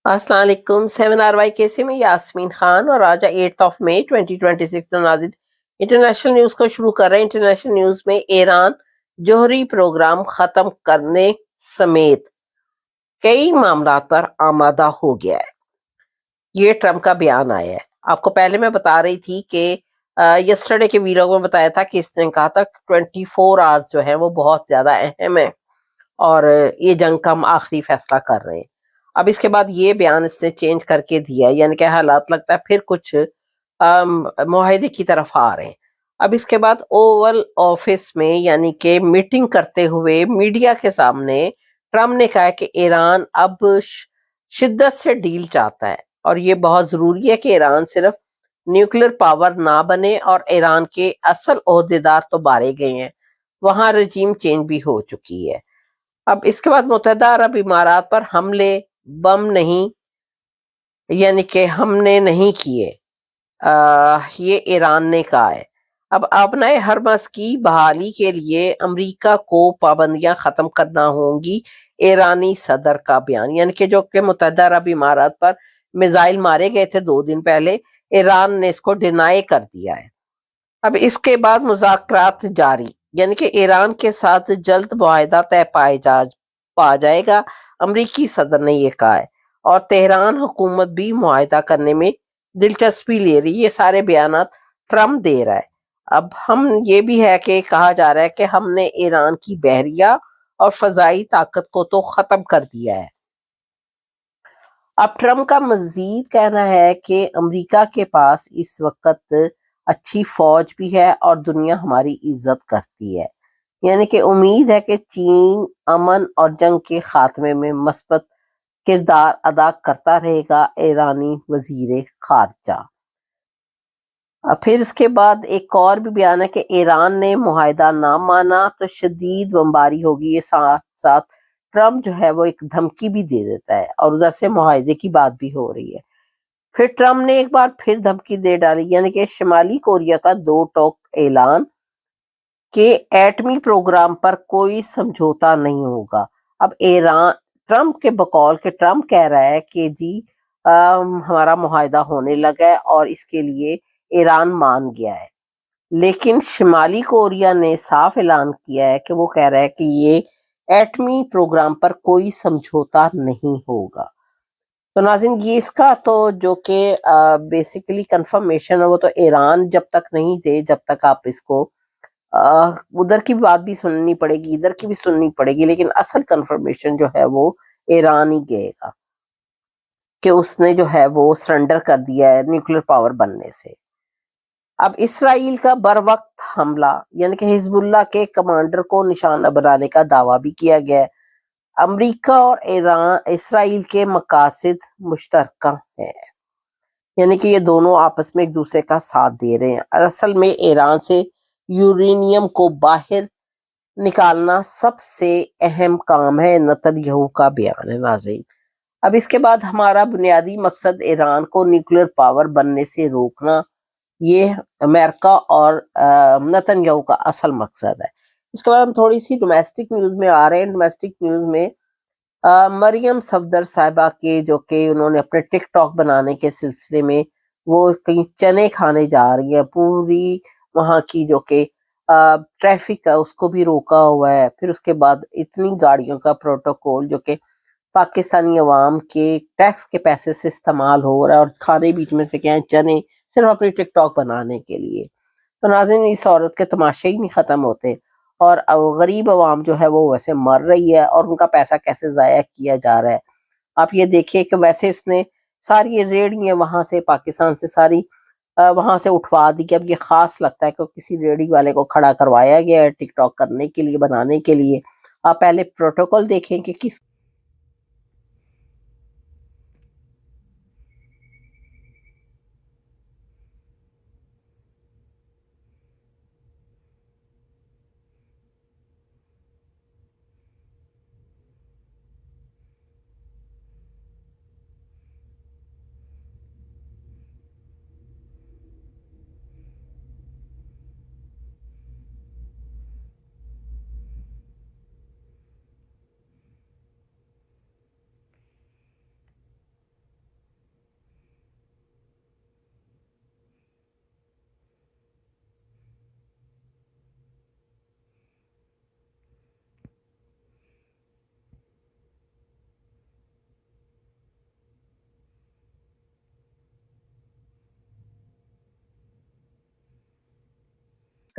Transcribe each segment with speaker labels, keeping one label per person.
Speaker 1: अस्सलाम वालेकुम। 7 RY में यास्मीन खान और आज 8 मई 2026 नाजिर इंटरनेशनल न्यूज़ को शुरू कर रहे हैं। इंटरनेशनल न्यूज़ में ईरान जोहरी प्रोग्राम ख़त्म करने समेत कई मामला पर आमादा हो गया है। ये ट्रम्प का बयान आया है। आपको पहले मैं बता रही थी कि यस्टरडे के वीडियो में बताया था कि इसने कहा था 24 आवर्स जो है वो बहुत ज़्यादा अहम है और ये जंग का हम आखिरी फैसला कर रहे हैं। अब इसके बाद ये बयान इसने चेंज करके दिया, यानी कि हालात लगता है फिर कुछ मुआहदे की तरफ आ रहे हैं। अब इसके बाद ओवल ऑफिस में यानी कि मीटिंग करते हुए मीडिया के सामने ट्रम्प ने कहा कि ईरान अब शिद्दत से डील चाहता है और ये बहुत ज़रूरी है कि ईरान सिर्फ न्यूक्लियर पावर ना बने और ईरान के असल ओहदेदार तो मारे गए हैं, वहाँ रजीम चेंज भी हो चुकी है। अब इसके बाद मुत्तहदा अरब इमारात पर हमले बम नहीं यानी कि हमने नहीं किए, ये ईरान ने कहा है। अब अपने हरमस की बहाली के लिए अमेरिका को पाबंदियां खत्म करना होंगी, ईरानी सदर का बयान। यानी कि जो कि मुत्तहदा अरब इमारात पर मिसाइल मारे गए थे 2 दिन पहले, ईरान ने इसको डिनाई कर दिया है। अब इसके बाद मुज़ाकरात जारी, यानी कि ईरान के साथ जल्द मुआहदा तय पा जाएगा, अमरीकी सदर ने ये कहा है। और तेहरान हुकूमत भी मुआहदा करने में दिलचस्पी ले रही है। ये सारे बयानात ट्रम्प दे रहा है। अब हम ये भी है कि कहा जा रहा है कि हमने ईरान की बहरिया और फजाई ताकत को तो ख़त्म कर दिया है। अब ट्रम्प का मजीद कहना है कि अमेरिका के पास इस वक्त अच्छी फौज भी है और दुनिया हमारी इज्जत करती है। यानी कि उम्मीद है कि चीन अमन और जंग के खात्मे में मस्बत किरदार अदा करता रहेगा, ईरानी वजीर खारजा। फिर इसके बाद एक और भी बयान है कि ईरान ने मुआहदा ना माना तो शदीद बमबारी होगी। ये साथ साथ ट्रम्प जो है वो एक धमकी भी दे देता है और उधर से मुआहदे की बात भी हो रही है। फिर ट्रम्प ने एक बार फिर धमकी दे डाली, यानी कि शिमाली कोरिया का 2 टोक ऐलान के एटमी प्रोग्राम पर कोई समझौता नहीं होगा। अब ईरान ट्रम्प के बकौल के ट्रम्प कह रहा है कि जी हमारा मुआहदा होने लगा है और इसके लिए ईरान मान गया है। लेकिन शिमाली कोरिया ने साफ ऐलान किया है कि वो कह रहा है कि ये एटमी प्रोग्राम पर कोई समझौता नहीं होगा। तो नाज़रीन, ये इसका तो जो कि बेसिकली कंफर्मेशन है वो तो ईरान जब तक नहीं दे, जब तक आप इसको उधर की बात भी सुननी पड़ेगी, इधर की भी सुननी पड़ेगी, लेकिन असल कंफर्मेशन जो है वो ईरान ही देगा कि उसने जो है वो सरेंडर कर दिया है न्यूक्लियर पावर बनने से। अब इसराइल का बर वक्त हमला, यानी कि हिजबुल्लाह के कमांडर को निशाना बनाने का दावा भी किया गया है। अमेरिका और ईरान इसराइल के मकासद मुश्तरका है, यानी कि ये दोनों आपस में एक दूसरे का साथ दे रहे हैं। असल में ईरान से यूरेनियम को बाहर निकालना सबसे अहम काम है, नेतन्याहू का बयान है नाज़रीन। अब इसके बाद हमारा बुनियादी मकसद ईरान को न्यूक्लियर पावर बनने से रोकना, ये अमेरिका और नेतन्याहू का असल मकसद है। इसके बाद हम थोड़ी सी डोमेस्टिक न्यूज़ में आ रहे हैं। डोमेस्टिक न्यूज़ में मरियम सफदर साहिबा के जो कि उन्होंने अपने टिकटॉक बनाने के सिलसिले में वो कहीं चने खाने जा रही है, पूरी वहाँ की जो कि ट्रैफिक है उसको भी रोका हुआ है। फिर उसके बाद इतनी गाड़ियों का प्रोटोकॉल जो कि पाकिस्तानी अवाम के टैक्स के पैसे से इस्तेमाल हो रहा है और खाने बीच में से क्या है चने, सिर्फ अपनी टिकटॉक बनाने के लिए। तो नाज़रीन, इस औरत के तमाशे ही नहीं ख़त्म होते और गरीब आवाम जो है वो वैसे मर रही है और उनका पैसा कैसे ज़ाया किया जा रहा है। आप ये देखिए कि वैसे इसने सारी रेहड़ियाँ वहाँ से पाकिस्तान से सारी वहाँ से उठवा दी कि अब ये ख़ास लगता है कि किसी रेहड़ी वाले को खड़ा करवाया गया है टिकटॉक करने के लिए, बनाने के लिए। आप पहले प्रोटोकॉल देखें कि किस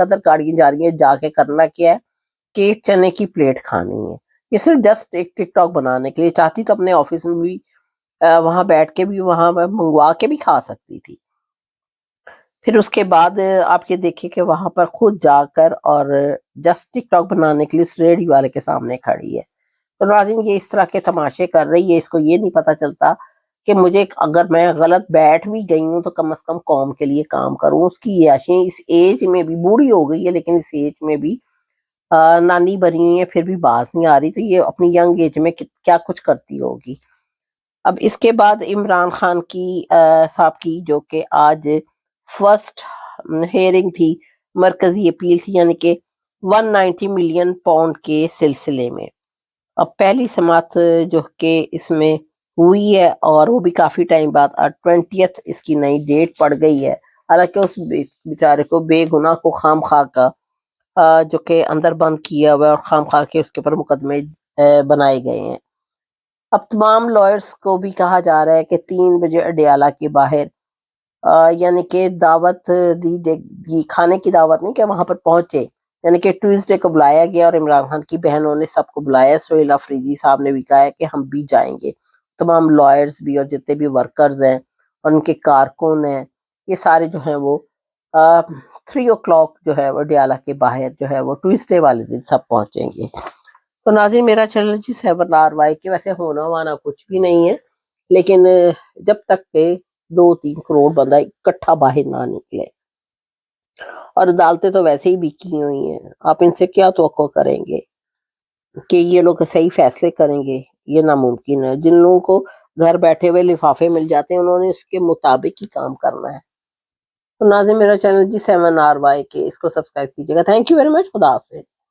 Speaker 1: قدر گاڑیاں جا رہی ہیں، جا کے کرنا کیا ہے کہ چنے کی پلیٹ کھانی ہے. یہ صرف جسٹ ایک ٹک ٹاک بنانے کے لیے. چاہتی تو اپنے آفس میں بھی وہاں بیٹھ کے بھی وہاں منگوا کے بھی کھا سکتی تھی. پھر اس کے بعد آپ یہ دیکھیں کہ وہاں پر خود جا کر اور جسٹ ٹک ٹاک بنانے کے لیے اس ریڈی والے کے سامنے کھڑی ہے. تو ناظرین یہ اس طرح کے تماشے کر رہی ہے، اس کو یہ نہیں پتہ چلتا کہ مجھے اگر میں غلط بیٹھ بھی گئی ہوں تو کم از کم قوم کے لیے کام کروں. اس کی عیاشیں اس ایج میں بھی، بوڑھی ہو گئی ہے لیکن اس ایج میں بھی نانی بنی ہوئی ہے، پھر بھی باز نہیں آ رہی. تو یہ اپنی ینگ ایج میں کیا کچھ کرتی ہوگی. اب اس کے بعد عمران خان کی صاحب کی جو کہ آج فرسٹ ہیئرنگ تھی، مرکزی اپیل تھی، یعنی کہ 190 ملین پاؤنڈ کے سلسلے میں. اب پہلی سماعت جو کہ اس میں ہوئی ہے اور وہ بھی کافی ٹائم بعد 20th اس کی نئی ڈیٹ پڑ گئی ہے. حالانکہ اس بیچارے کو بے گناہ کو خام خواہ کا جو کہ اندر بند کیا ہوا ہے اور خام خواہ کے اس کے اوپر مقدمے بنائے گئے ہیں. اب تمام لائرز کو بھی کہا جا رہا ہے کہ 3 بجے اڈیالہ کے باہر یعنی کہ دعوت دی کھانے کی دعوت نہیں کہ وہاں پر پہنچے، یعنی کہ ٹیوزڈے کو بلایا گیا اور عمران خان کی بہنوں نے سب کو بلایا. سہیل افریدی صاحب نے بھی کہا ہے کہ ہم بھی جائیں گے. تمام لائرز بھی اور جتنے بھی ورکرز ہیں اور ان کے کارکن ہیں، یہ سارے جو ہیں وہ 3 o'clock جو ہے وہ اڈیالہ کے باہر جو ہے وہ ٹیوزڈے والے دن سب پہنچیں گے. تو ناظرین میرا چینل جی 7RY کے ویسے ہونا وانا کچھ بھی نہیں ہے، لیکن جب تک کہ 2-3 کروڑ بندہ اکٹھا باہر نہ نکلے، اور عدالتیں تو ویسے ہی بکی ہوئی ہیں، آپ ان سے کیا توقع کریں گے کہ یہ لوگ صحیح فیصلے کریں گے؟ یہ ناممکن ہے. جن لوگوں کو گھر بیٹھے ہوئے لفافے مل جاتے ہیں انہوں نے اس کے مطابق ہی کام کرنا ہے. تو ناظرین میرا چینل جی 7RY کے اس کو سبسکرائب کیجیے گا. Thank you very much. خدا حافظ.